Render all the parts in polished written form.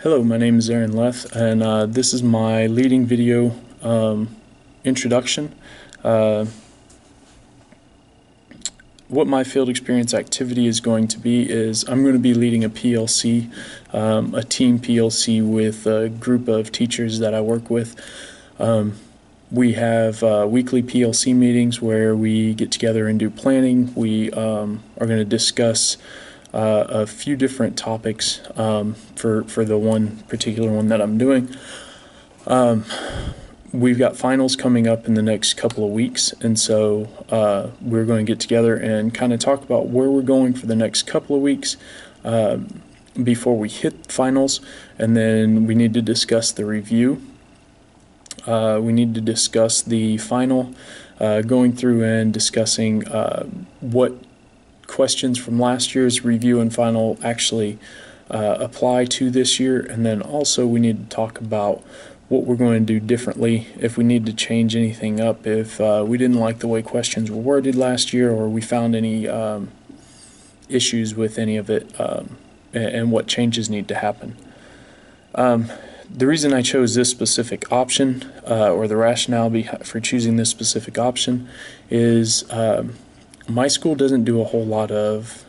Hello, my name is Aaron Leth, and this is my leading video introduction. What my field experience activity is going to be is I'm going to be leading a PLC, a team PLC with a group of teachers that I work with. We have weekly PLC meetings where we get together and do planning. We are going to discuss a few different topics for the one particular one that I'm doing. We've got finals coming up in the next couple of weeks, and so we're going to get together and kind of talk about where we're going for the next couple of weeks before we hit finals, and then we need to discuss the review. We need to discuss the final, going through and discussing what questions from last year's review and final actually apply to this year, and then also we need to talk about what we're going to do differently, if we need to change anything up, if we didn't like the way questions were worded last year, or we found any issues with any of it, and what changes need to happen. The reason I chose this specific option, or the rationale for choosing this specific option, is my school doesn't do a whole lot of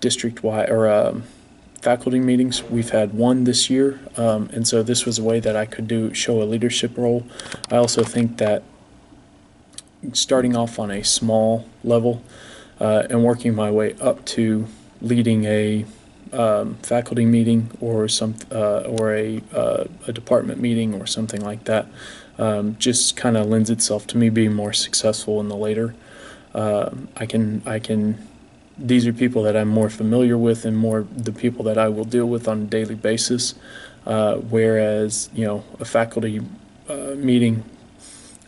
district-wide or faculty meetings. We've had one this year, and so this was a way that I could show a leadership role. I also think that starting off on a small level and working my way up to leading a faculty meeting or a department meeting or something like that just kind of lends itself to me being more successful in the later. These are people that I'm more familiar with and more the people that I will deal with on a daily basis, whereas, a faculty meeting,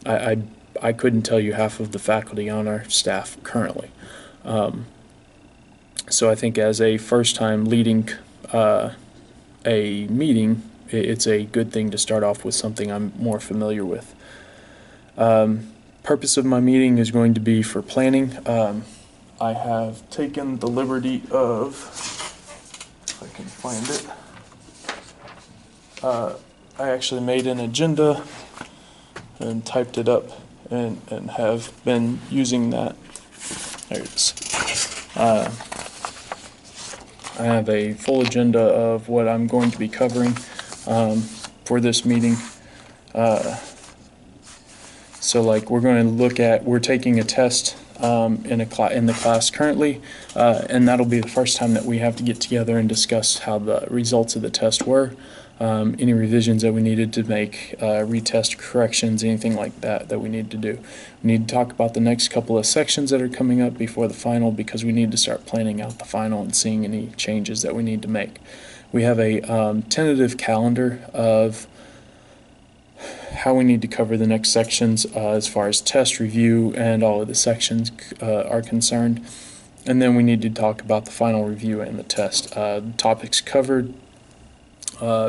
I couldn't tell you half of the faculty on our staff currently. So I think as a first time leading a meeting, it's a good thing to start off with something I'm more familiar with. Purpose of my meeting is going to be for planning. I have taken the liberty of, if I can find it, I actually made an agenda and typed it up and have been using that. There it is. I have a full agenda of what I'm going to be covering for this meeting. So like we're taking a test in the class currently, and that'll be the first time that we have to get together and discuss how the results of the test were, any revisions that we needed to make, retest corrections, anything like that we need to do. We need to talk about the next couple of sections that are coming up before the final, because we need to start planning out the final and seeing any changes that we need to make. We have a tentative calendar of how we need to cover the next sections as far as test review and all of the sections are concerned, and then we need to talk about the final review and the test. Topics covered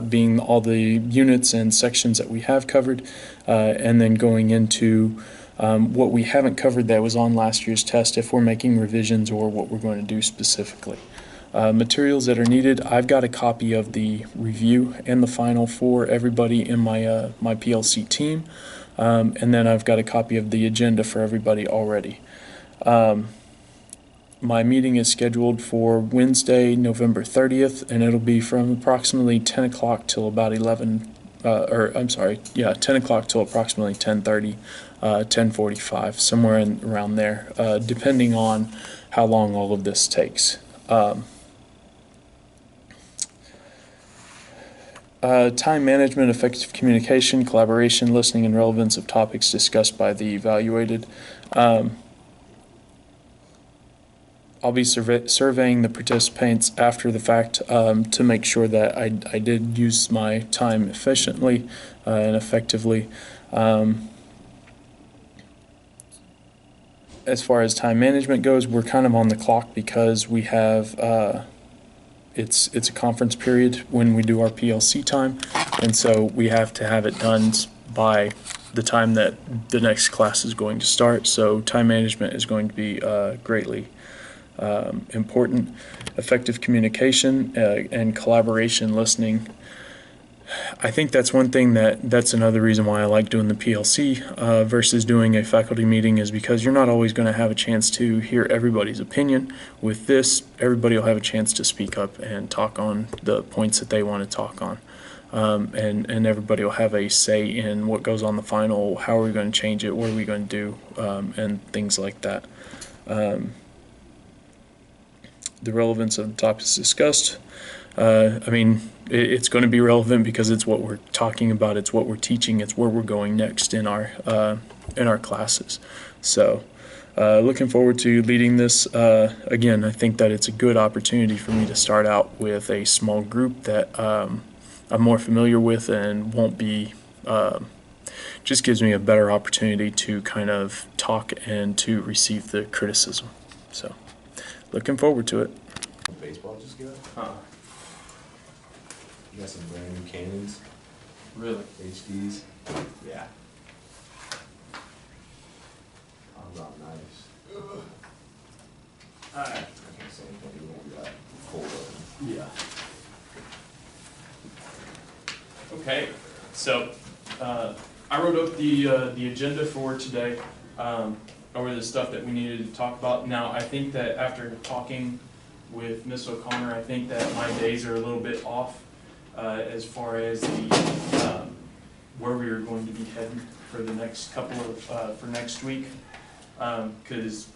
being all the units and sections that we have covered, and then going into what we haven't covered that was on last year's test, if we're making revisions or what we're going to do specifically. Materials that are needed, I've got a copy of the review and the final for everybody in my my PLC team, and then I've got a copy of the agenda for everybody already. My meeting is scheduled for Wednesday, November 30th, and it'll be from approximately 10 o'clock till about 10 o'clock till approximately 10:30, 10:45, somewhere around there, depending on how long all of this takes. Time management, effective communication, collaboration, listening, and relevance of topics discussed by the evaluated. I'll be surveying the participants after the fact to make sure that I did use my time efficiently and effectively. As far as time management goes, we're kind of on the clock because we have it's a conference period when we do our PLC time, and so we have to have it done by the time that the next class is going to start. So time management is going to be greatly important. Effective communication and collaboration listening. I think that's one thing that's another reason why I like doing the PLC versus doing a faculty meeting, is because you're not always going to have a chance to hear everybody's opinion. With this, everybody will have a chance to speak up and talk on the points that they want to talk on. And everybody will have a say in what goes on the final, how are we going to change it, what are we going to do, and things like that. The relevance of the topics discussed. I mean, it's going to be relevant because it's what we're talking about, it's what we're teaching, it's where we're going next in our classes. So, looking forward to leading this. Again, I think that it's a good opportunity for me to start out with a small group that I'm more familiar with and won't be. Just gives me a better opportunity to kind of talk and to receive the criticism. So, looking forward to it. Baseball just got? You got some brand new cannons, Really? HDs. Yeah. I'm not nice. Alright. I can't say anything, you won't got cold up. Yeah. Okay, so I wrote up the agenda for today, over the stuff that we needed to talk about. Now, I think that after talking with Miss O'Connor, I think that my days are a little bit off as far as the where we are going to be heading for the next couple of for next week, because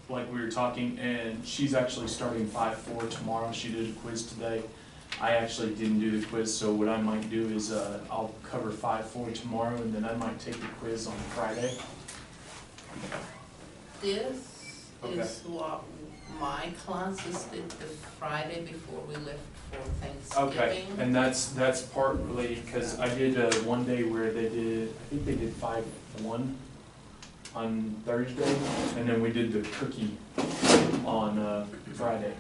like we were talking, and she's actually starting 5-4 tomorrow. She did a quiz today. I actually didn't do the quiz, so what I might do is I'll cover 5-4 tomorrow, and then I might take the quiz on Friday. This Okay. is what my classes did the Friday before we left for Thanksgiving. Okay, and that's partly because I did one day where they did, I think they did 5-1 on Thursday, and then we did the cookie on Friday.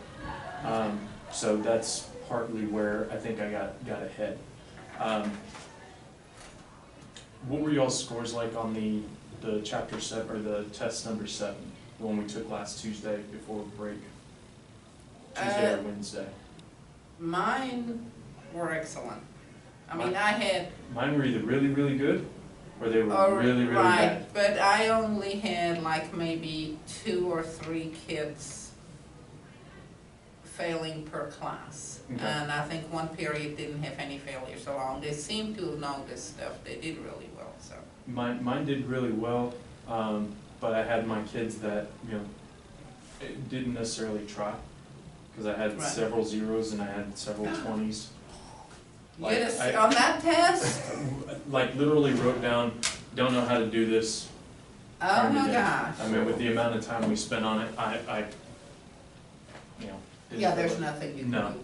So that's partly where I think I got ahead. What were y'all's scores like on the chapter 7 or the test number 7, the one we took last Tuesday before break? Tuesday or Wednesday? Mine were excellent. I mean, I had. Mine were either really, really good, or they were Oh, really, really right, bad. but I only had like maybe 2 or 3 kids failing per class. Okay. And I think one period didn't have any failures along. They seem to know this stuff. They did really well, so. Mine did really well, but I had my kids that, didn't necessarily try, because I had Right. several zeros and I had several 20s. Like, Yes, I- on that test? Like literally wrote down, don't know how to do this. Oh turned it my in. gosh. I mean, with the amount of time we spent on it, I didn't Yeah, feel there's it. nothing you can do. No.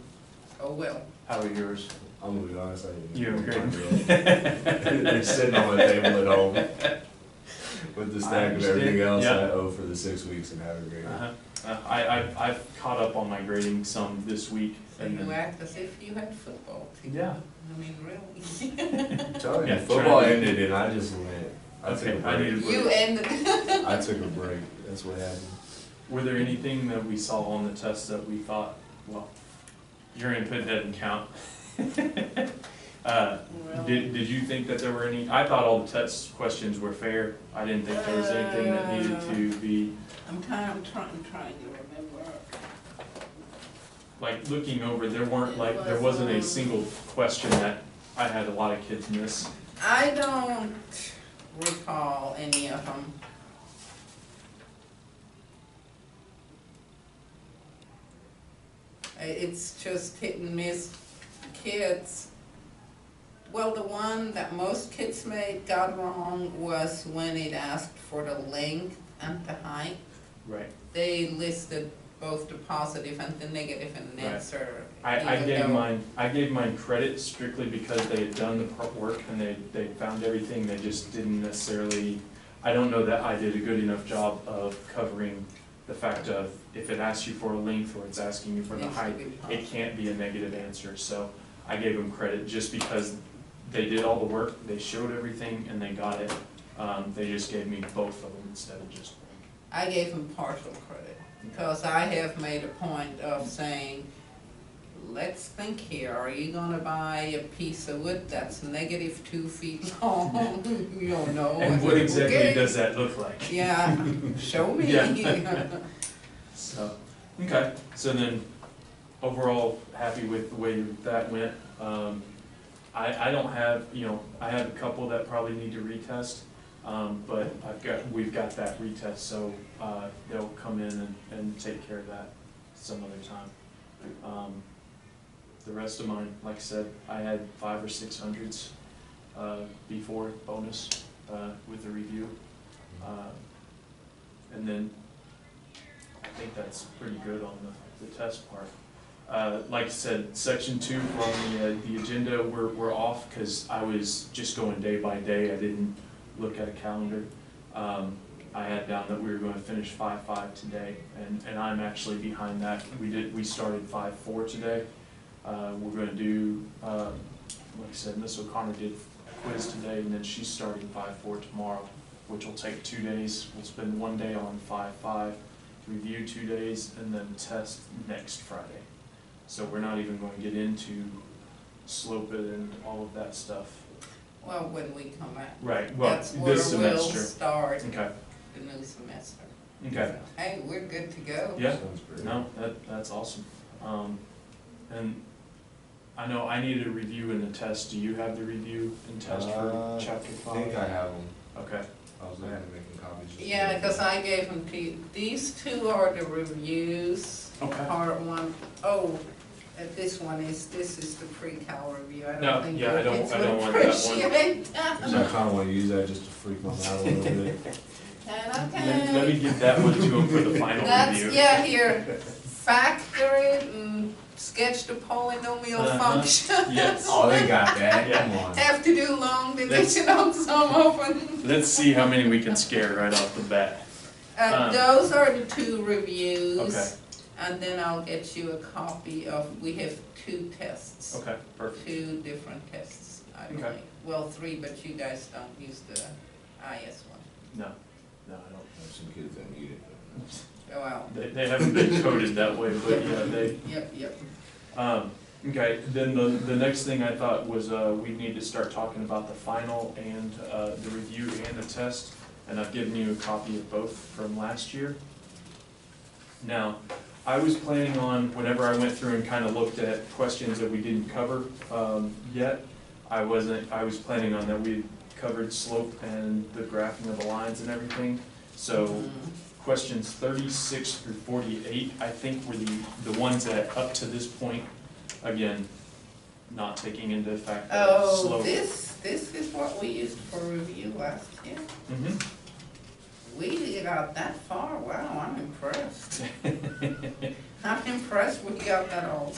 Oh, well. How are yours? I'm gonna be honest, I didn't. You agree? They're sitting on my table at home with the I stack of understand. everything else Yeah. I owe for the 6 weeks and have a great. I've caught up on my grading some this week. So And you then, act as if you had football team. yeah. I mean, really? Tell you, Yeah, football trying to- ended and I just went. I took a Okay, I break. needed a You break. ended. I took a break. That's what happened. Were there anything that we saw on the test that we thought, well, your input doesn't count? Did you think that there were any? I thought all the test questions were fair. I didn't think there was anything that needed to be, I'm trying to remember. like, looking over, there wasn't a single question that I had a lot of kids miss. I don't recall any of them. It's just hit and miss kids. Well, the one that most kids got wrong was when it asked for the length and the height. Right. They listed both the positive and the negative in an Right. answer. I even gave though- mine credit strictly because they had done the part work and they found everything. They just didn't necessarily, I don't know that I did a good enough job of covering the fact of if it asks you for a length or it's asking you for the Needs to height, be it positive. can't be a negative answer. So I gave them credit just because they did all the work, they showed everything and they got it. They just gave me both of them instead of just one. I gave him partial credit. Because I have made a point of saying, let's think here, are you gonna buy a piece of wood that's negative 2 feet long? You don't know. And what exactly Okay. does that look like? Yeah, show me. Yeah. So, okay, so then overall happy with the way that went. I don't have, I have a couple that probably need to retest, but we've got that retest, so, they'll come in and take care of that some other time. The rest of mine, like I said, I had 500 or 600s, before bonus, with the review. And then I think that's pretty good on the test part. Like I said, section 2 on the agenda, we're off because I was just going day by day. I didn't look at a calendar. I had down that we were going to finish 5.5 today, and I'm actually behind that. We started 5.4 today. We're going to do, like I said, Miss O'Connor did a quiz today, and then she's starting 5.4 tomorrow, which will take 2 days. We'll spend 1 day on 5.5, review 2 days, and then test next Friday. So we're not even going to get into slope it and all of that stuff. Well, when we come back. Right, well, That's where this we'll semester. start Okay, the new semester. okay. So, hey, we're good to go. Yeah, Sounds great. no, that's awesome. And I know I needed a review in the test. Do you have the review and test for chapter 5? I think I have them. Okay, I was looking at making copies. just Yeah, to- because I gave them to you. These two are the reviews. okay. Part 1. Oh, this is the pre-cal review. I No, don't think yeah, your I don't- kids I would don't want that one. appreciate that. Cause I kinda wanna use that just to freak them out a little bit. Let me give that one to him for the final That's, review. yeah, here, factor it and sketch the polynomial Uh-huh. function. Yes. Oh, they got that, Yeah. come on. Have to do long division on some of them. Let's see how many we can scare right off the bat. Those are the 2 reviews. Okay. And then I'll get you a copy of, we have 2 tests. Okay, perfect. 2 different tests, I Okay. believe. Well, 3, but you guys don't use the IS one. No, I don't. There's some kids that need it. Oh, well, They haven't been coded that way, but yeah, they, yep. okay, then the next thing I thought was, we need to start talking about the final and, the review and the test, and I've given you a copy of both from last year. Now, I was planning on, whenever I went through and kind of looked at questions that we didn't cover, yet, I was planning on that we covered slope and the graphing of the lines and everything, so, questions 36 through 48, I think were the ones that up to this point, again, not taking into effect that Oh, slope. this is what we used for review last year. Mhm. We got that far, wow, I'm impressed. I'm impressed we got that all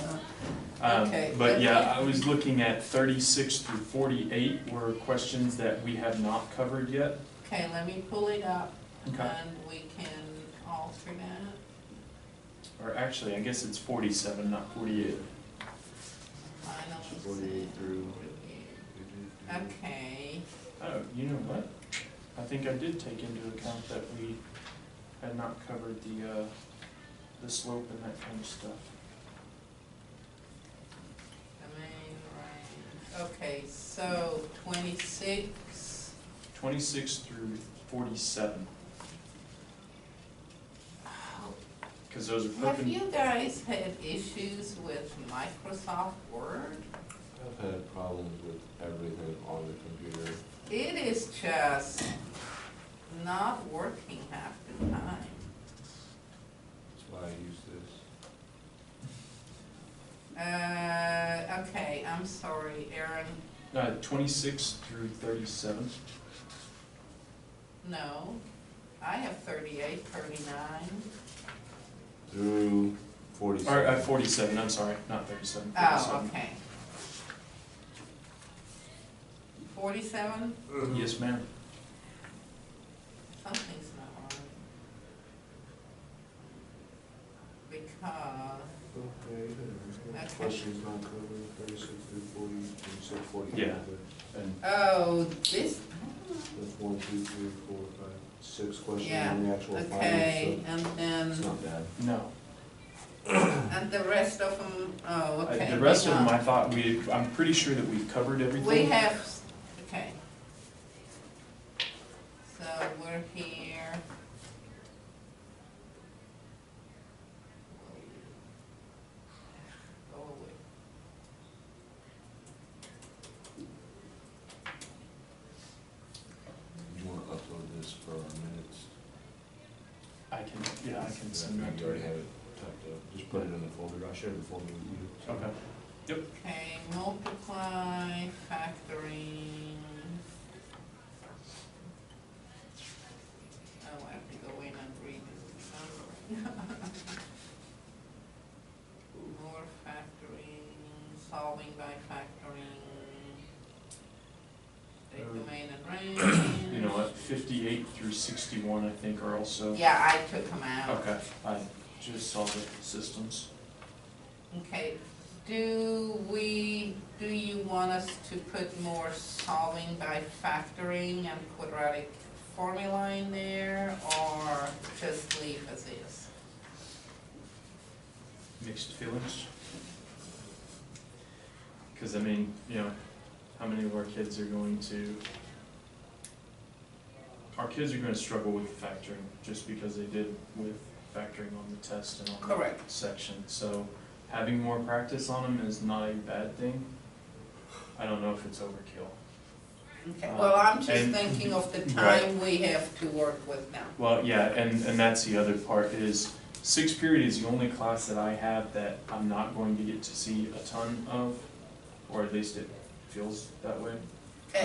done. Okay, But let yeah, me- I was looking at 36 through 48 were questions that we have not covered yet. Okay, let me pull it up Okay. and we can alter that. Or actually, I guess it's 47, not 48. Final 48 exam through- review. Okay, Oh, you know what? I think I did take into account that we had not covered the slope and that kind of stuff. the main range, okay, so 26. 26 through 47, because those are Have you guys had issues with Microsoft Word? I've had problems with everything on the computer. It is just not working half the time. That's why I use this. Okay, I'm sorry, Aaron, 26 through 37. no, I have 38, 39. Through Or 47. 47, I'm sorry, not 37, Oh, 47. okay. 47, Yes, ma'am. something's not right. Because Okay. Questions not covered, 36 through 40, you said 40. Yeah. And Oh, this, That's 1, 2, 3, 4, 5, 6 questions Yeah, on the actual final, okay, so and it's then, not bad. no. and the rest of them, oh, okay. The rest of hang them, I on. thought I'm pretty sure that we've covered everything. We have, okay. So we're here. Go away. You want to upload this for our minutes? I can send that You to already you. have it typed up, just put it in the folder, I'll share the folder with you. so- Okay. Okay, multiply, factoring. Oh, I have to go in and read this. More factoring, solving by factoring. State domain and range. You know what, 58 through 61, I think, are also. Yeah, I took them out. Okay, I just saw the systems. Okay, do you want us to put more solving by factoring and quadratic formula in there, or just leave as is? Mixed feelings. Because, I mean, you know, how many of our kids are going to, struggle with factoring just because they did with factoring on the test and on the Correct. section. So having more practice on them is not a bad thing. I don't know if it's overkill. Okay, well, I'm just and- thinking of the right. time we have to work with now. Well, yeah, and that's the other part is sixth period is the only class that I have that I'm not going to get to see a ton of, or at least it feels that way. Okay,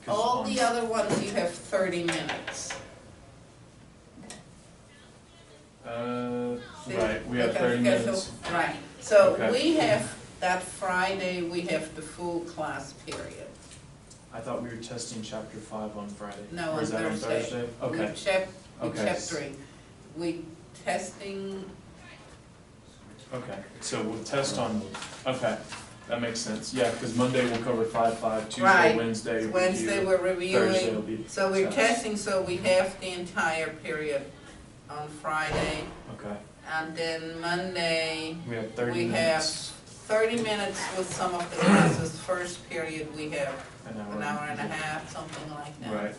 'Cause all on- the other ones you have 30 minutes. See, Right, we have okay, 30 okay, so- minutes. Right, so Okay. we have, that Friday, we have the full class period. I thought we were testing chapter 5 on Friday. No, Or on is that on Thursday. Thursday? We Okay, checked, we Okay. checked 3. We testing, okay, so we'll test on, okay, that makes sense. Yeah, because Monday we'll cover 5, Tuesday, Right. Wednesday review. Wednesday we're Thursday will reviewing. be So we're test. testing, so we have the entire period on Friday. Okay, And then Monday, we have 30 we have minutes. 30 minutes with some of the classes. First period, we have An an hour and a half, something like that. Right,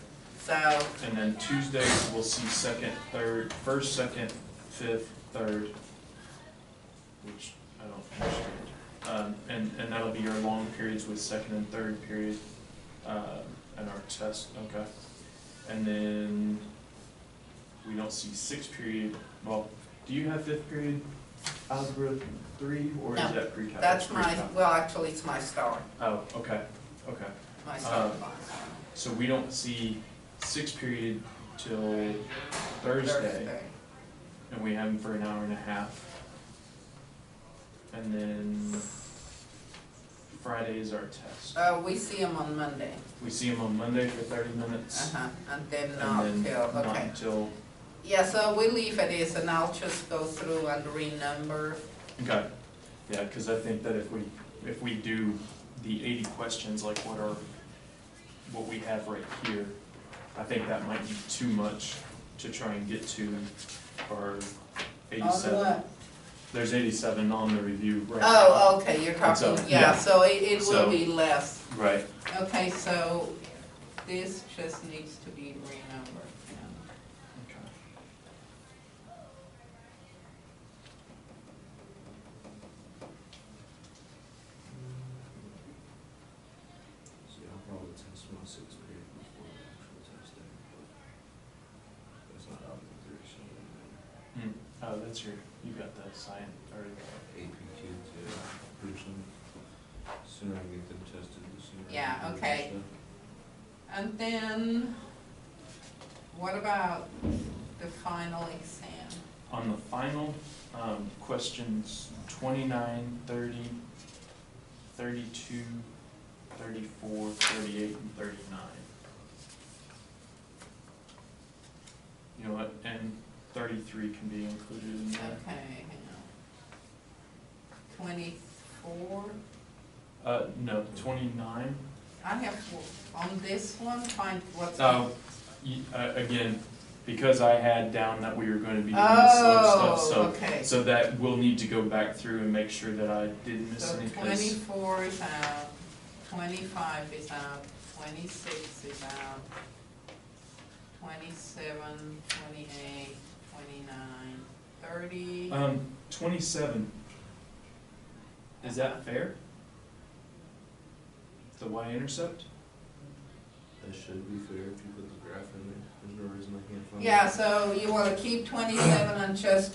So, and then Tuesdays we'll see first, second, fifth, third, which I don't understand. And that'll be our long periods with second and third period, and our test, okay. And then we don't see sixth period, well, do you have fifth period algebra 3, or is No, that pre-calc? that's my, pre-calc. well, actually, it's my star, Oh, okay, okay. my star Um, class. So we don't see sixth period till Thursday, and we have them for an hour and a half. And then Friday is our test. We see them on Monday. We see them on Monday for 30 minutes, And then and not then till, not okay. until, Yeah, so we leave it as, and I'll just go through and renumber. okay. Yeah, because I think that if we do the 80 questions like what we have right here, I think that might be too much to try and get to our 87. On what? There's 87 on the review right now. Oh, okay, you're And so, talking, yeah, yeah. so it So- will be less. Right, Okay, so this just needs to be renumbered. yeah. okay. See, I'll probably test my 6th period before the actual test day, but that's not out of the 3, so it doesn't matter. Oh, that's you got the science, or AP kids, yeah, groups them. Sooner I get them tested, the sooner. I Yeah, can do okay. stuff. And then, what about the final exam? on the final, questions 29, 30, 32, 34, 38, and 39. You know what, and 33 can be included in there. Okay, hang on. 24? No, 29. I have, on this one, find what's. Again, because I had down that we were going to be doing the slope stuff, Oh, okay. so that we'll need to go back through and make sure that I didn't miss So any. 'Cause 24 is out, 25 is out, 26 is out, 27, 28, 29, 30. 27. Is that fair? The y-intercept? That should be fair if you put the graph in there. There's no reason I can't find it. Yeah, so you wanna keep 27 and just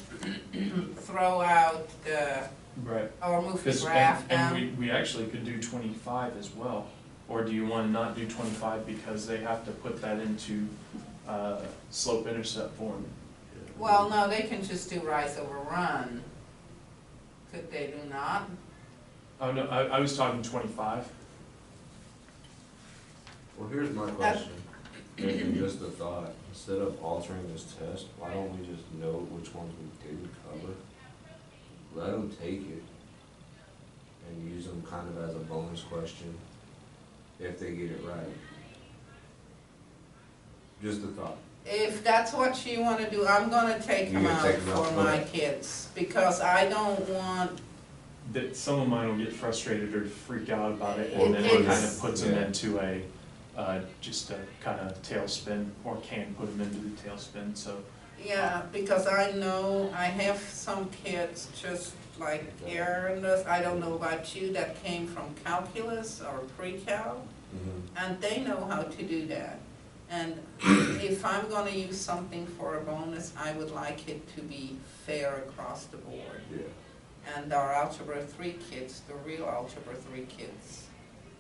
throw out the, Right. or move the 'Cause- graph down? and we actually could do 25 as well. Or do you want to not do 25 because they have to put that into slope intercept form? Yeah. Well, no, they can just do rise over run. Could they do not? Oh, no, I was talking 25. Well, here's my question, and just a thought, instead of altering this test, why don't we just note which ones we didn't cover? Let them take it and use them kind of as a bonus question if they get it right. Just a thought. If that's what you wanna do, I'm gonna take You're them gonna out take 'em out, for my okay. kids, because I don't want, That some of mine will get frustrated or freak out about it, It- and then it kind it's- of puts them Yeah. into just a kind of tailspin, or can put them into the tailspin, so. yeah, because I know I have some kids, just like Aaron does, I don't know about you, that came from calculus or pre-cal, and they know how to do that. And if I'm gonna use something for a bonus, I would like it to be fair across the board. Yeah. And our Algebra 3 kids, the real Algebra 3 kids,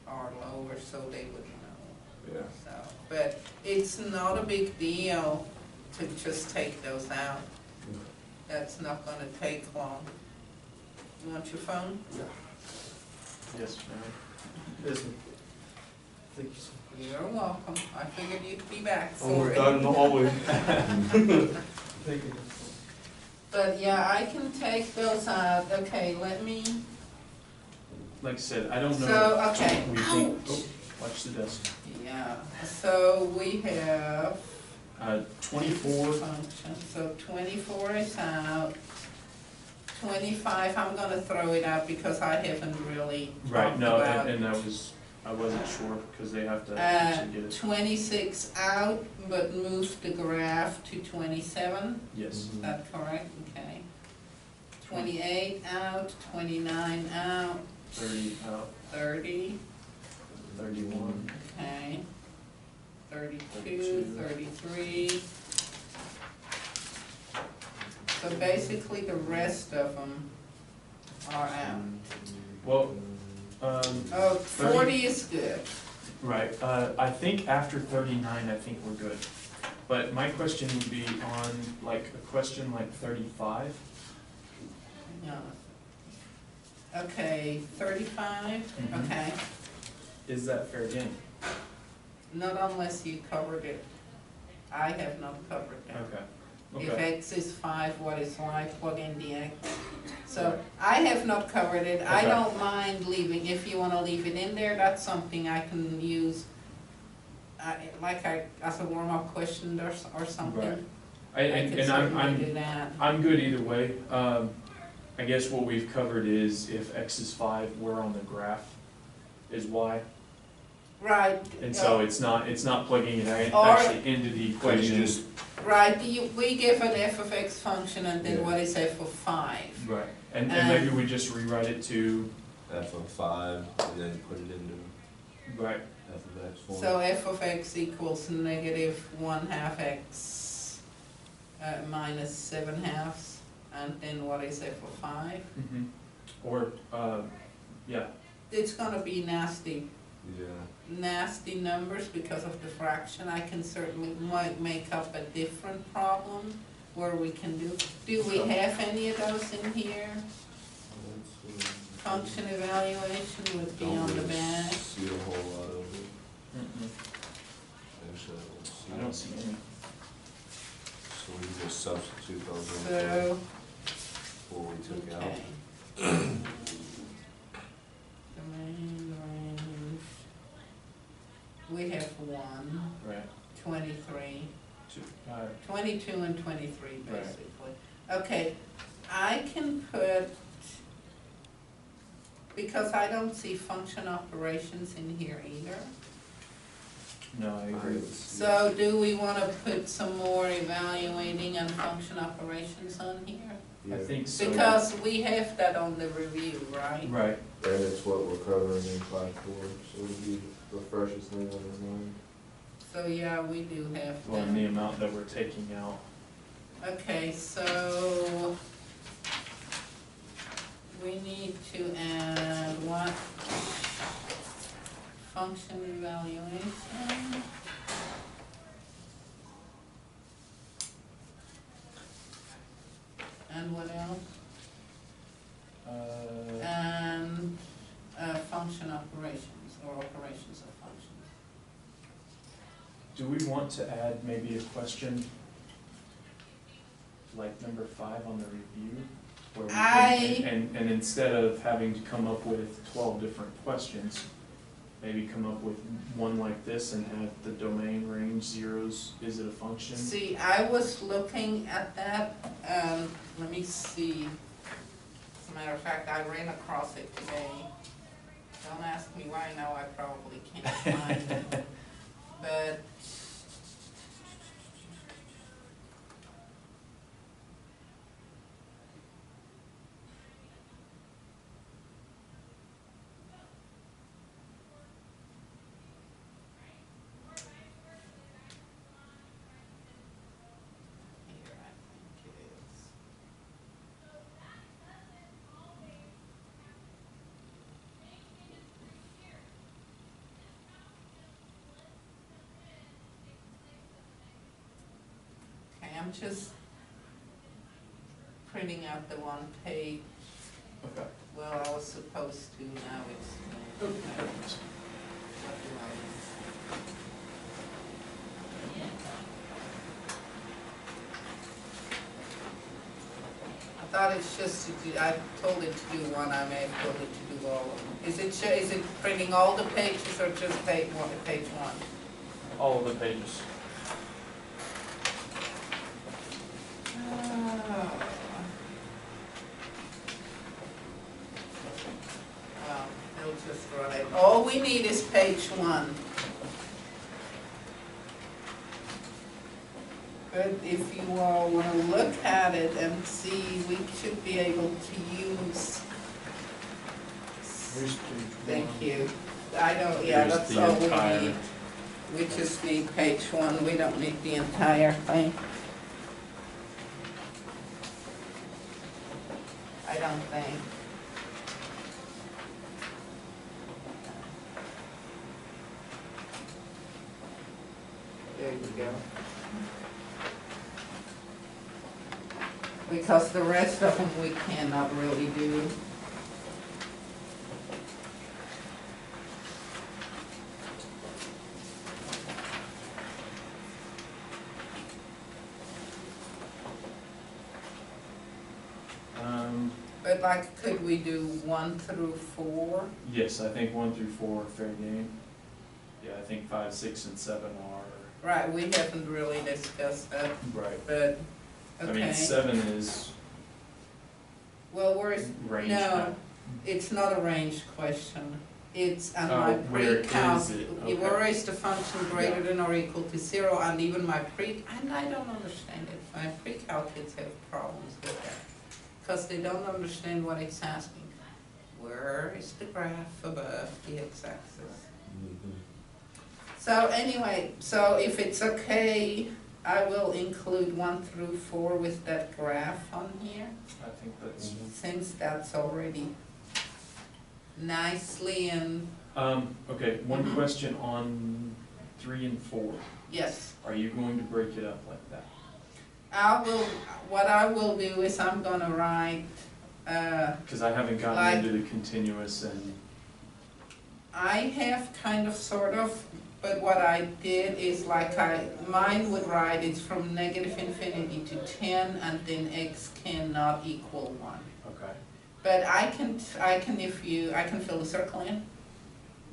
are lower, so they would know. Yeah. So, but it's not a big deal to just take those out. That's not gonna take long. You want your phone? Yes, ma'am. Yes, ma'am. Thank you, sir. You're welcome. I figured you'd be back Oh, for we're it. done always. Thank you. But yeah, I can take those out. Okay, let me, Like I said, I don't know. so, okay. We think, oh, watch the desk. Yeah, so we have 24, function, so 24 is out. 25, I'm gonna throw it out because I haven't really right, talked no, about. and I wasn't sure, because they have to Uh, actually get it. 26 out, but move the graph to 27, Yes. is that correct? Okay. 28 out, 29 out, 30 out, 30, 31. okay. 32, 33. So basically the rest of them are out. Well, Oh, 40 is good. right, I think after 39, I think we're good. But my question would be on, like, a question like 35. No. Okay, 35, Mhm. okay. Is that fair game? Not unless you covered it. I have not covered that. Okay. If Okay. x is 5, what is y, plug in the x. So I have not covered it. I Okay. don't mind leaving, if you wanna leave it in there, that's something I can use, as a warm-up question or something. Right. I And can and certainly do that. I'm good either way. I guess what we've covered is if x is 5, where on the graph is y. Right. And so it's not plugging it Or- actually into the But you equation. just, Right, we give an f of x function and then Yeah. what is f of 5? Right, and maybe we just rewrite it to, f of 5, and then put it into right, f of x form. So f of x equals negative 1/2 x minus 7/2, and then what is f of 5? mhm. Or, yeah, It's gonna be nasty Yeah. numbers because of the fraction. I can certainly might make up a different problem where we can do we have any of those in here? Function evaluation would be on the back. See a whole lot of it. mhm. Actually, I don't see. I don't see any. So we can just substitute those in So, for what we took out. okay. we have 1, Right. 23, Two, 22 and 23 Right. basically. Okay, I can put, because I don't see function operations in here either. no, I agree. So do we wanna put some more evaluating and function operations on here? I Yeah, think so. Because we have that on the review, right? Right, and it's what we're covering in 5.4, so it'll be the freshest thing on his mind. So, yeah, we do have well, and the that. amount that we're taking out. Okay, so we need to add what? Function evaluation. And what else? And function operations, or operations of functions. Do we want to add maybe a question like number 5 on the review? Where we and instead of having to come up with 12 different questions, maybe come up with one like this and have the domain range zeros, is it a function? See, I was looking at that, let me see. As a matter of fact, I ran across it today. Don't ask me why now, I probably can't find it. But here, I think it is. Okay, I'm just printing out the one page. Okay. Well, I was supposed to, now it's, what do I? I thought it's just to do, I told it to do one, I may have told it to do all of them. Is it printing all the pages or just page one? All of the pages. Well, it'll just run it. All we need is page 1. But if you all want to look at it and see, we should be able to use. Here's page 1. Thank you. I don't, yeah, Here's that's the all we entire- need. We just need page 1, we don't need the entire thing. I don't think. There you go. Because the rest of them we cannot really do. But like, could we do 1 through 4? Yes, I think 1 through 4 are fair game. Yeah, I think 5, 6, and 7 are. Right, we haven't really discussed that, Right. but, I okay. mean, 7 is Well, where's, range. no, it's not a range question. It's on Oh, my where pre-calc. is it? Okay. Where is the function greater than or equal to 0, and even my and I don't understand it. My pre-calc kids have problems with that. Because they don't understand what it's asking. Where is the graph above the x-axis? So anyway, so if it's okay, I will include 1 through 4 with that graph on here, I think that's. since that's already nicely and, Okay, one Mhm. question on 3 and 4. yes. Are you going to break it up like that? What I will do is I'm gonna write, Because I haven't gotten Like- into the continuous and, I have kind of, sort of, but what I did is like mine would write it's from negative infinity to 10 and then x cannot equal 1. okay. But I can fill the circle in.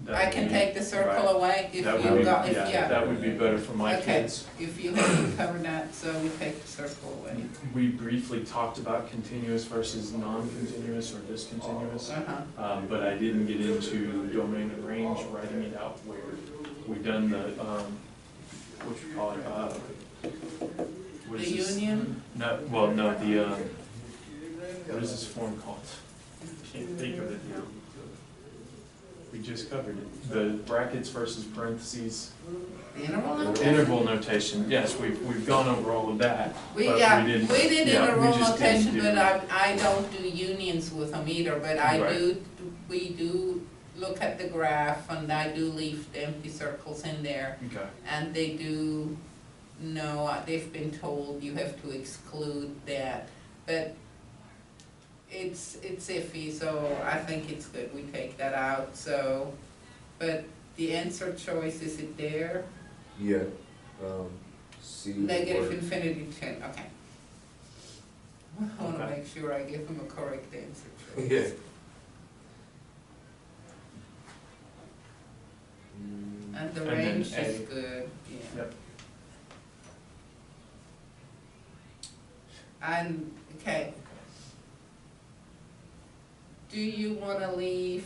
I can take the circle Right. away if That you would be, got, if, yeah, yeah. that would be better for my Okay, kids. if you have covered that, so we take the circle away. We briefly talked about continuous versus non-continuous or discontinuous, Uh-huh, but I didn't get into domain and range, writing it out where we've done the, what you call it, what the is this? union, No, well, no, the, what is this form called? Can't think of it now. We just covered it. The brackets versus parentheses. the interval notation. Interval notation, yes, we've gone over all of that. We, but yeah, we we didn't- did yeah, we interval just didn't notation, do- but I don't do unions with them either, but I Right. do, we do look at the graph, and I do leave the empty circles in there, Okay, and they do know, they've been told you have to exclude that, but it's iffy, so I think it's good we take that out, so, but the answer choice, is it there? Yeah, C. Negative or- infinity 10, okay. I wanna Okay. make sure I give them a correct answer. Yeah. Mm, And the And then range is A. good, yeah. yep. And, okay. Do you wanna leave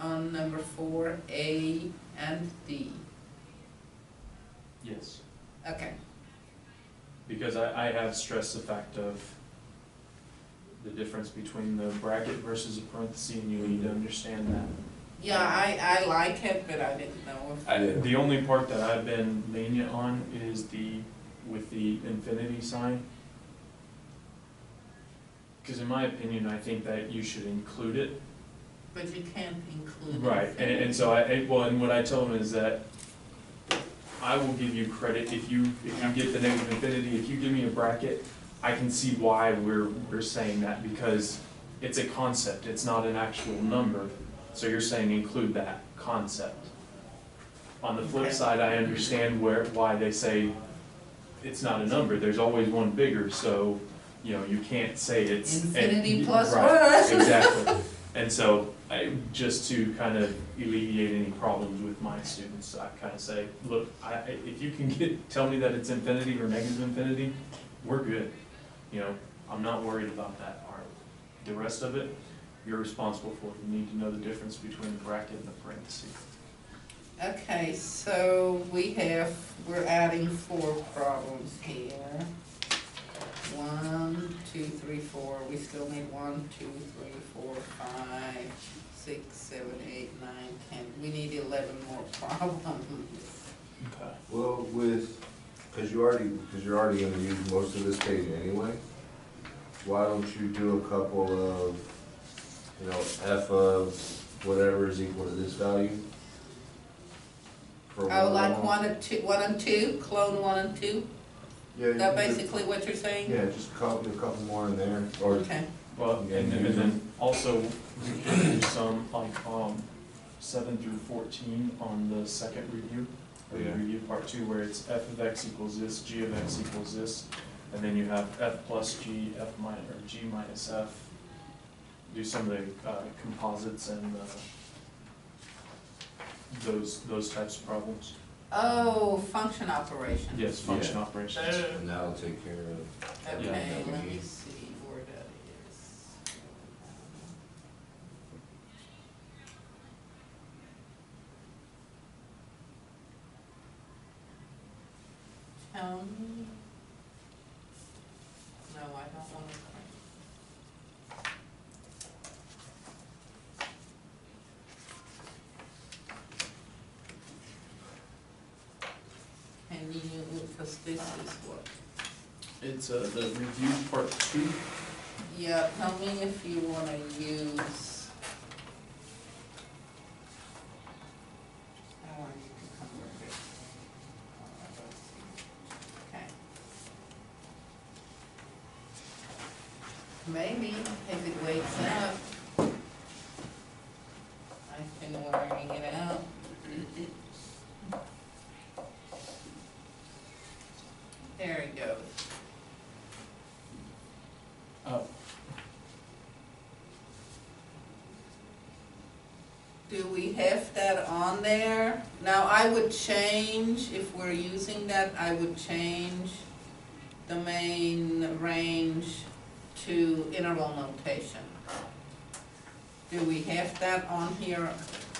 on number 4, A and D? Yes, Okay, because I have stressed the fact of the difference between the bracket versus a parenthesis, and you need to understand that. yeah, I like it, but I didn't know if. The only part that I've been lenient on is with the infinity sign. Because in my opinion, I think that you should include it. But you can't include. Right, and so and what I tell them is that I will give you credit if you get the negative infinity, if you give me a bracket, I can see why we're saying that, because it's a concept, it's not an actual number, so you're saying include that concept. On the flip Okay. side, I understand why they say it's not a number, there's always one bigger, so, you know, you can't say it's. Infinity plus Right, one. exactly. And so, just to kind of alleviate any problems with my students, I kind of say, look, if you can tell me that it's infinity or negative infinity, we're good. You know, I'm not worried about that part. The rest of it, you're responsible for. You need to know the difference between the bracket and the parenthesis. Okay, so we're adding 4 problems here. 1, 2, 3, 4, we still need 1, 2, 3, 4, 5, 6, 7, 8, 9, 10. We need 11 more problems. Okay. Well, because you're already gonna use most of this page anyway, why don't you do a couple of, you know, f of whatever is equal to this value? For Oh, like of them? 1 and 2, clone 1 and 2? Yeah, you That can do- basically what you're saying? Yeah, just a couple more in there, or, Okay, Well, and then also, we can do some like 7 through 14 on the second review, or the Yeah. review part 2, where it's f of x equals this, g of x equals this, and then you have f plus g, f minus, or g minus f. Do some of the composites and those types of problems. oh, function operation. Yes, function Yeah. operations. and that'll take care of everything Okay, that we let me need. see where that is. Tell me. No, I don't want to. And you, because this is what? It's the review part 2. Yeah, tell me if you wanna use. Oh, I need to come over here. Let's see. Okay. Maybe if it wakes up. I've been wearing it out. There it goes. Oh, Do do we have that on there? Now, I would change, if we're using that, I would change the main range to interval notation. Do we have that on here?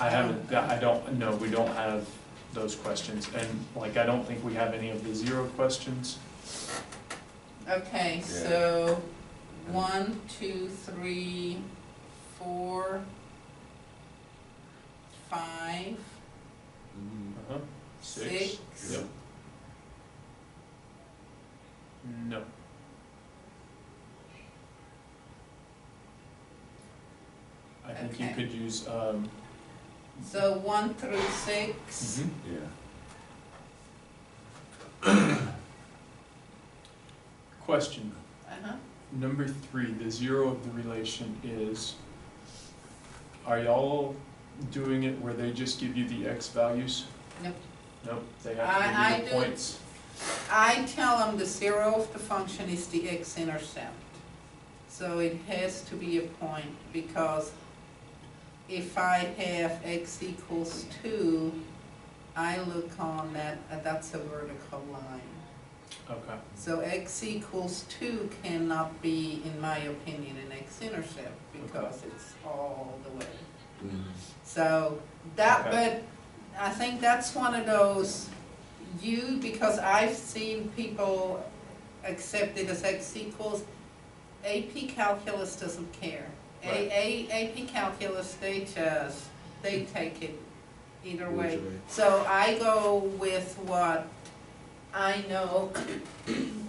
I haven't, I don't, no, we don't have those questions, and like, I don't think we have any of the zero questions. Okay, so 1, 2, 3, 4, 5, Uh-huh. 6. Yep. No. I think you Okay. could use, So 1 through 6. Yeah. Question. Uh-huh. Number 3, the zero of the relation is, are y'all doing it where they just give you the x values? Nope. Nope, they have I to give you the do- points. I tell them the zero of the function is the x-intercept. So it has to be a point, because if I have x equals 2, I look on that, that's a vertical line. Okay, So x equals 2 cannot be, in my opinion, an x-intercept, because it's all the way. So that, Okay. but I think that's one of those, because I've seen people accept it as x equals, AP Calculus doesn't care. Right. AP Calculus, they take it either way. Which way? So I go with what I know,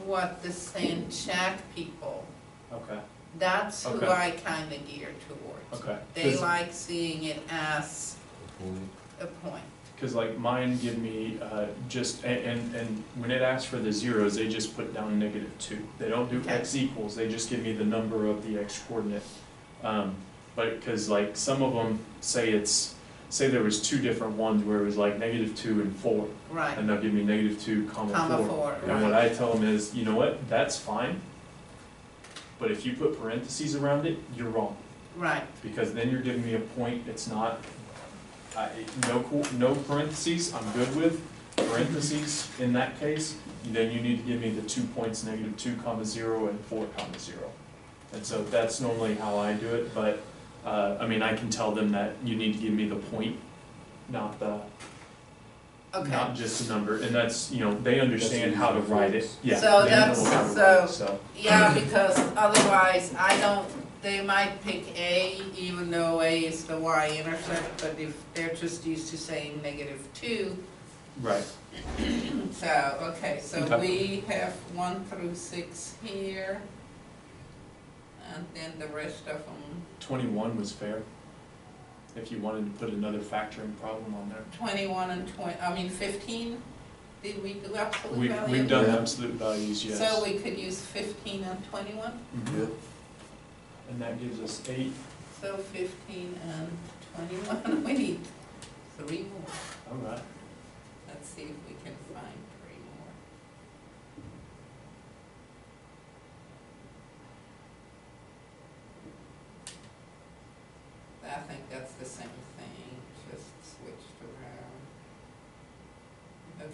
what the Sanchak people, okay, that's who Okay. I kinda gear towards. okay. They like seeing it as Point. a point. Cause like mine give me, just, and when it asks for the zeros, they just put down -2. They don't do Okay. x equals, they just give me the number of the x coordinate. But, cause like some of them say say there was 2 different ones where it was like -2 and 4, Right, and they'll give me -2, comma 4. 4, And what right, I tell them is, you know what, that's fine, but if you put parentheses around it, you're wrong. right, Because then you're giving me a point, it's not, no parentheses, I'm good with. Parentheses, in that case, then you need to give me the 2 points, -2, 0, and 4, 0. And so that's normally how I do it, but, I mean, I can tell them that you need to give me the point, not the, okay. not just a number, and that's, you know, they understand how to write it, yeah. So they know that's- how to write so- it, so, Yeah, because otherwise, they might pick A, even though A is the y-intercept, but if they're just used to saying -2, right, so, okay, so Okay. we have 1 through 6 here, and then the rest of them, 21 was fair, if you wanted to put another factoring problem on there. 21 and 15, did we do absolute value? We've done Yeah. absolute values, yes. So we could use 15 and 21, Mhm. Yep. And that gives us 8, so 15 and 21, we need 3 more. all right. Let's see if we can find 3 more. I think that's the same thing, just switched around.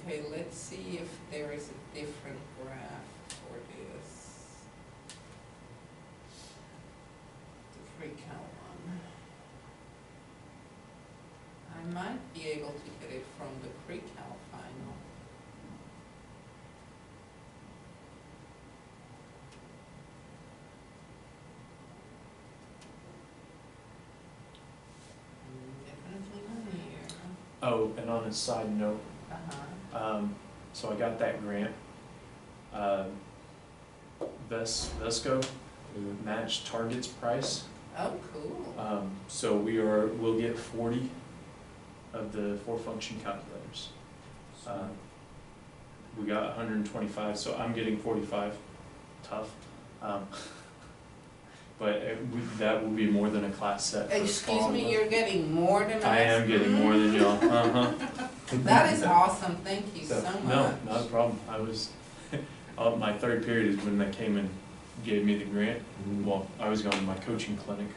Okay, let's see if there is a different graph for this. The pre-cal one. I might be able to get it from the pre-cal final. Definitely not here. Oh, and on a side note, Uh-huh. so I got that grant. Vesco matched Target's price. Oh, cool. So we'll get 40 of the 4-function calculators. We got 125, so I'm getting 45. Tough. But that will be more than a class set. for Excuse fall. me, you're getting more than us? I am getting more than y'all. Uh-huh. That is awesome, thank you so much. No, not a problem. I was, my 3rd period is when they came and gave me the grant. Well, I was going to my coaching clinic,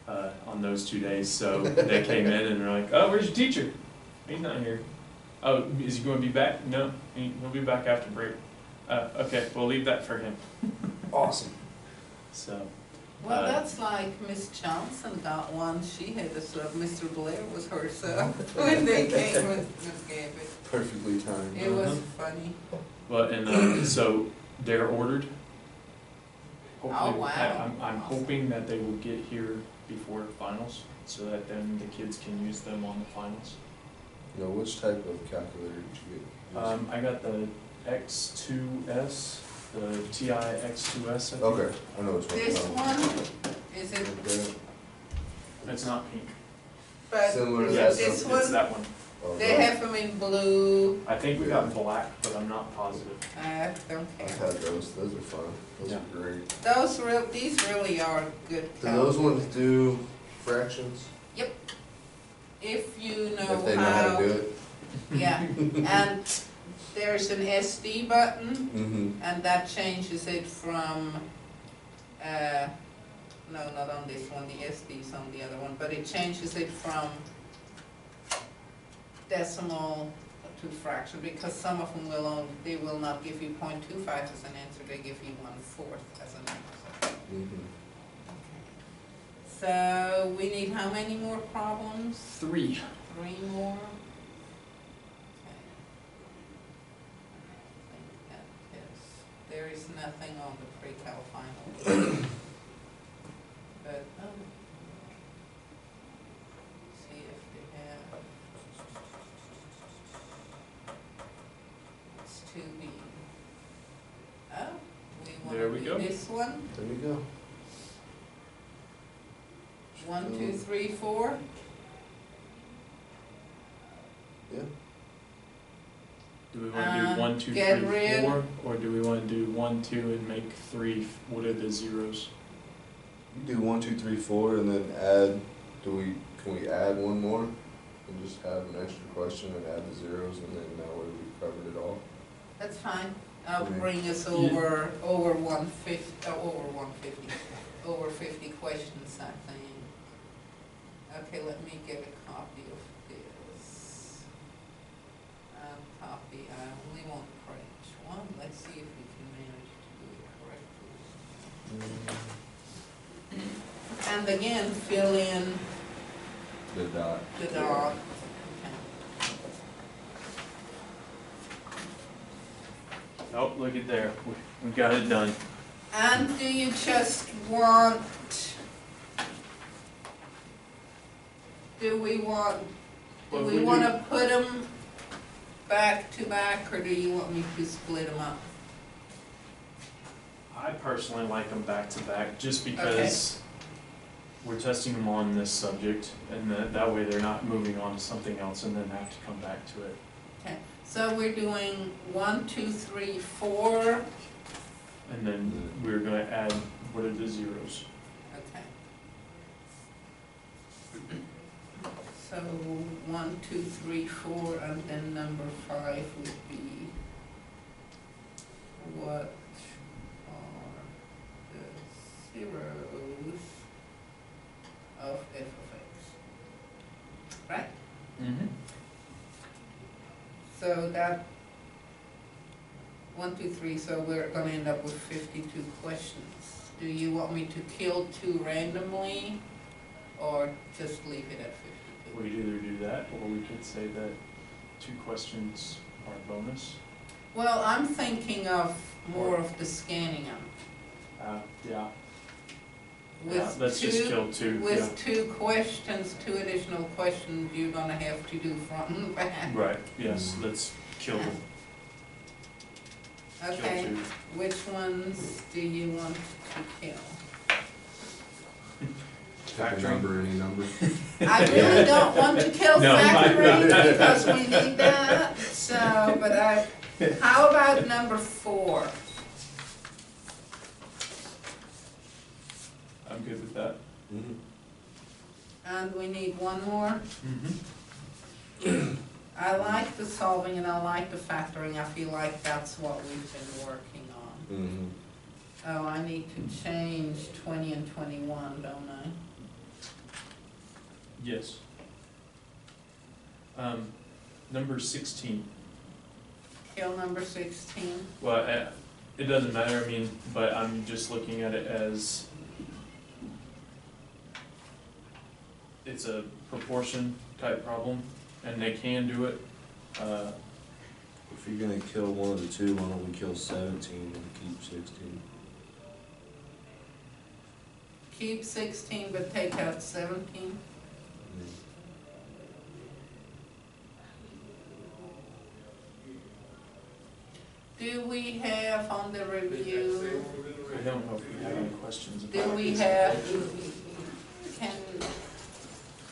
on those 2 days, so they came in and they're like, oh, where's your teacher? He's not here. Oh, is he going to be back? No, he'll be back after break. Okay, we'll leave that for him. Awesome. So, Well, that's like Miss Johnson got one, she had this, Mr. Blair was her son, when they came with Miss Gambit. Perfectly timed. It was funny. well, and so they're ordered. Hopefully, Oh, wow. I'm hoping that they will get here before finals, so that then the kids can use them on the finals. Now, which type of calculator did you get? I got the X2S, the TI X2S. I think. Okay, I know which one. This one, is it, Okay. It's not pink. but Similar to Yes, that this it's one, that one. Oh, they no. have them in blue, I think we got black, but I'm not positive. don't I've care. had those are fun, those Yeah. are great. These really are good Do those calc. ones do fractions? If you know If they know how how, to do it? yeah, and there's an SD button, Mm-hmm. and that changes it from, no, not on this one, the SD's on the other one, but it changes it from decimal to fraction, because some of them they will not give you 0.25 as an answer, they give you 1/4 as an answer. Mm-hmm. So we need how many more problems? 3. 3 more? Okay. I think that is, there is nothing on the pre-cal final. But, see if they have. It's 2B. Oh, There we we go. wanna do this one? There we go. 1, 2, 3, 4? Yeah. Do we want to do 1, 2, get 3, rid. 4, or do we want to do 1, 2, and make 3? What are the zeros? You do 1, 2, 3, 4, and then add. Can we add one more and just have an extra question and add the zeros, and then that way we've covered it all? That's fine. That'll Okay. bring us Yeah. over 150, over 50 questions, I think. Okay, let me get a copy of this. Copy, I only want page 1. Let's see if we can manage to do it correctly. And again, fill in The dot. the dot. Okay. Oh, look at there. We got it done. And do you just want, do we Well, if we want do- to put them back to back, or do you want me to split them up? I personally like them back to back, just because we're testing them on this subject, and that way they're not moving on to something else and then have to come back to it. Okay, so we're doing 1, 2, 3, 4. And then we're gonna add, what are the zeros? Okay. So 1, 2, 3, 4, and then number 5 would be, what are the zeros of f of x? Right? Mm-hmm. So that, 1, 2, 3, so we're gonna end up with 52 questions. Do you want me to kill 2 randomly, or just leave it at 52? We'd either do that, or we could say that 2 questions are bonus. Well, I'm thinking of more of the scanning them. Yeah. With Let's just two, kill 2, yeah. with 2 questions, 2 additional questions, you're gonna have to do front and back. Right, yes, let's kill Okay, 2. which ones do you want to kill? Pick a Factoring. number, any number. I really don't want to kill No, factoring because we need that, so, how about number 4? I'm good with that. Mm-hmm. And we need one more? Mm-hmm. I like the solving and I like the factoring, I feel like that's what we've been working on. Mm-hmm. Oh, I need to change 20 and 21, don't I? Yes. Number 16. Kill number 16. Well, it doesn't matter, I mean, but I'm just looking at it as it's a proportion type problem, and they can do it. If you're gonna kill one of the two, why don't we kill 17 and keep 16? Keep 16, but take out 17. Do we have on the review, I don't know if we have any questions about do it. we have,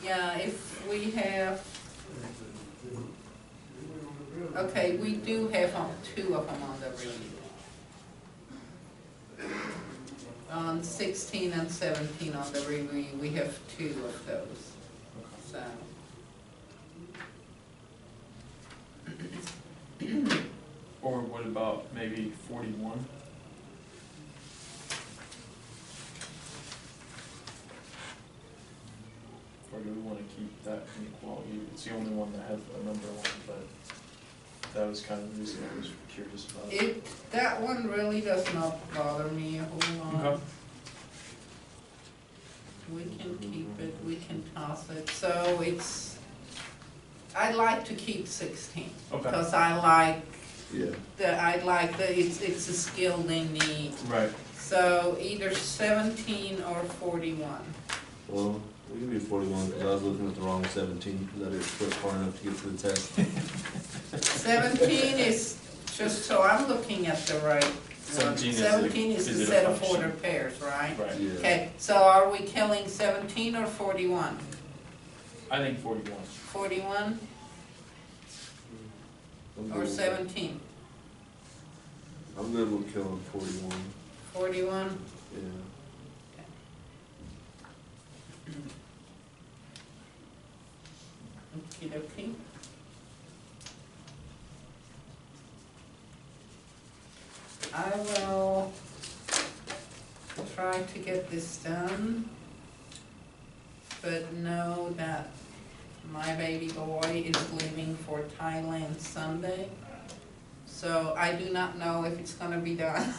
if we have, okay, we do have two of them on the review. On 16 and 17 on the review, we have two of those, so. Or what about maybe 41? Or do we want to keep that inequality? It's the only one that has a number one, but that was kind of the reason I was curious about it. That one really does not bother me a whole lot. Okay. We can keep it, we can toss it, so I'd like to keep 16. Okay. Because I like Yeah. it's a skill they need. Right. So either 17 or 41. Well, we can do 41 because I was looking at the wrong 17 because I didn't flip far enough to get to the test. 17 is, just so I'm looking at the right one. 17 is the set of order pairs, right? Right. Yeah. Okay, so are we killing 17 or 41? I think 41. 41 I'm or good with- 17? I'm good with killing 41. 41? Yeah. Okey-dokey. I will try to get this done, but know that my baby boy is leaving for Thailand Sunday. So I do not know if it's gonna be done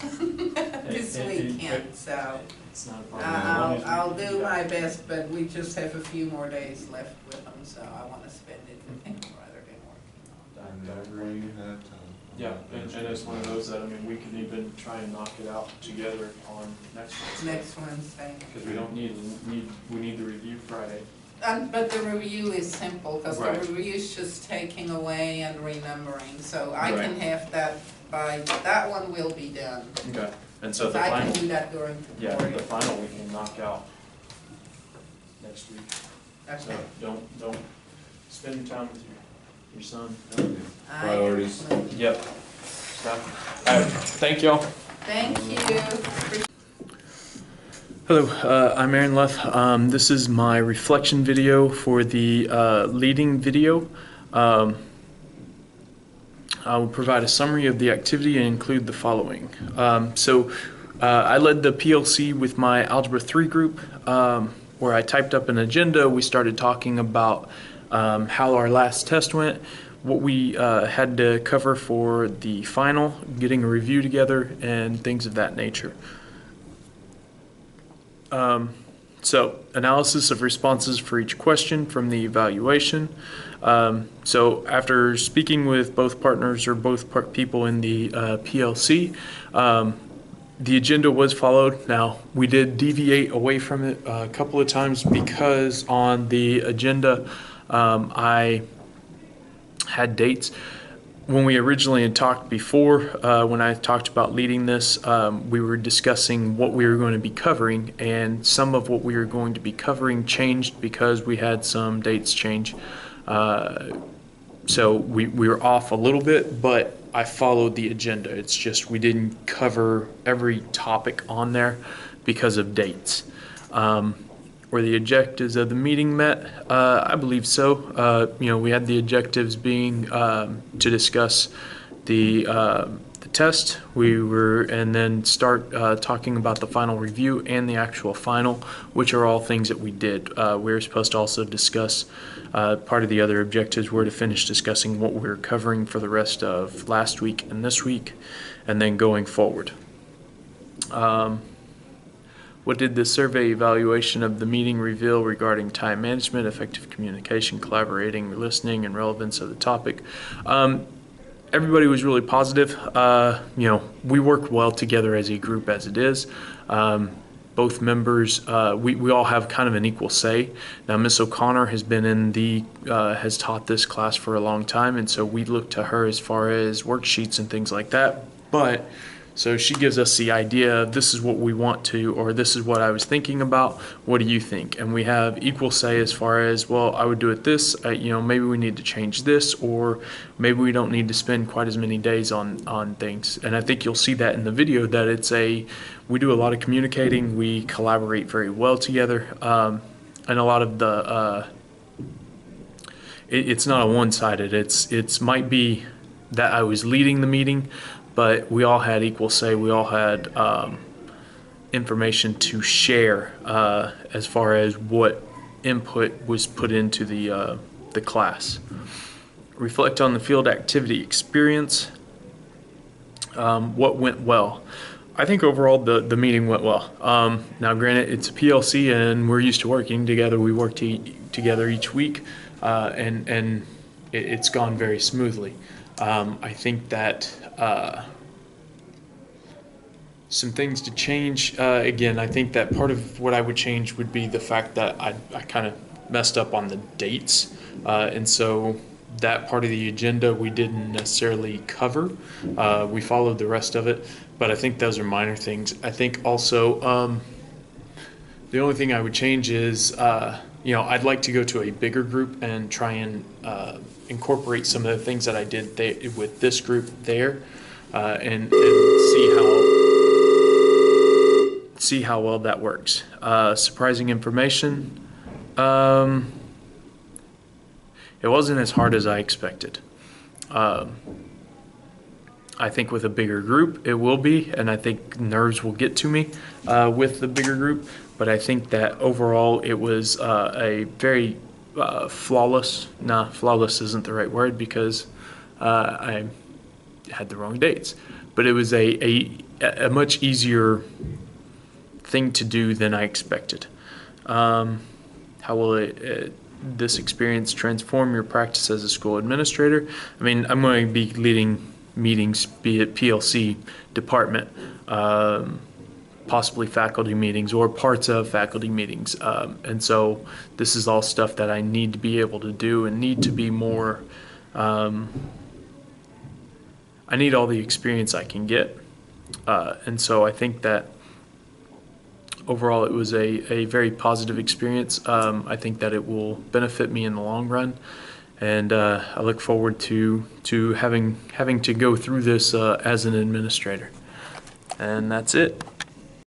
this weekend, so It's not a problem. I'll do my best, but we just have a few more days left with him, so I wanna spend it with him rather than working on that. Whenever you have time. Yeah, and it's one of those that, I mean, we can even try and knock it out together on next Wednesday. Next Wednesday. Because we don't we need the review Friday. But the review is simple, because the Right. review is just taking away and renumbering, so I can Right. have that that one will be done. Okay. And so the I can final, do that during yeah, tutorial. the final we can knock out next week. So Okay. don't spend your time with your son. Priorities. Yep. Alright, thank y'all. Thank you. Hello, I'm Aaron Luff. This is my reflection video for the leading video. I will provide a summary of the activity and include the following. I led the PLC with my Algebra 3 group, where I typed up an agenda. We started talking about how our last test went, what we had to cover for the final, getting a review together, and things of that nature. So analysis of responses for each question from the evaluation. So after speaking with both partners or both people in the PLC, the agenda was followed. Now, we did deviate away from it a couple of times because on the agenda I had dates. When we originally had talked before, when I talked about leading this, we were discussing what we were going to be covering, and some of what we were going to be changed because we had some dates change. So we were off a little bit, but I followed the agenda. It's just we didn't cover every topic on there because of dates. Were the objectives of the meeting met? I believe so. We had the objectives being to discuss the the test. And then start talking about the final review and the actual final, which are all things that we did. We were supposed to also discuss, part of the other objectives were to finish discussing what we're covering for the rest of last week and this week, and then going forward. What did the survey evaluation of the meeting reveal regarding time management, effective communication, collaborating, listening, and relevance of the topic? Everybody was really positive. We work well together as a group as it is. Both members, we all have kind of an equal say. Now, Miss O'Connor has been has taught this class for a long time, and so we look to her as far as worksheets and things like that. So she gives us the idea, this is what we want to, or this is what I was thinking about, what do you think? And we have equal say as far as, well, I would do it this, maybe we need to change this, or maybe we don't need to spend quite as many days on things. And I think you'll see that in the video, that we do a lot of communicating, we collaborate very well together, and a lot of the, it's not a one-sided, it's might be that I was leading the meeting, but we all had equal say. We all had information to share as far as what input was put into the class. Reflect on the field activity experience. What went well? I think overall the meeting went well. Now, granted, it's a PLC and we're used to working together. We work together each week, and it's gone very smoothly. I think that some things to change. Again, I think that part of what I would change would be the fact that I kind of messed up on the dates. And so that part of the agenda we didn't necessarily cover. We followed the rest of it, but I think those are minor things. I think also the only thing I would change is, I'd like to go to a bigger group and try and incorporate some of the things that I did with this group there, and see how well that works. Surprising information. It wasn't as hard as I expected. I think with a bigger group it will be, and I think nerves will get to me with the bigger group, but I think that overall it was a very flawless isn't the right word, because I had the wrong dates, but it was a much easier thing to do than I expected. How will this experience transform your practice as a school administrator? I mean, I'm going to be leading meetings, be it PLC department, possibly faculty meetings or parts of faculty meetings. And so this is all stuff that I need to be able to do and need to be more, I need all the experience I can get. And so I think that overall it was a very positive experience. I think that it will benefit me in the long run. And I look forward to having to go through this as an administrator. And that's it.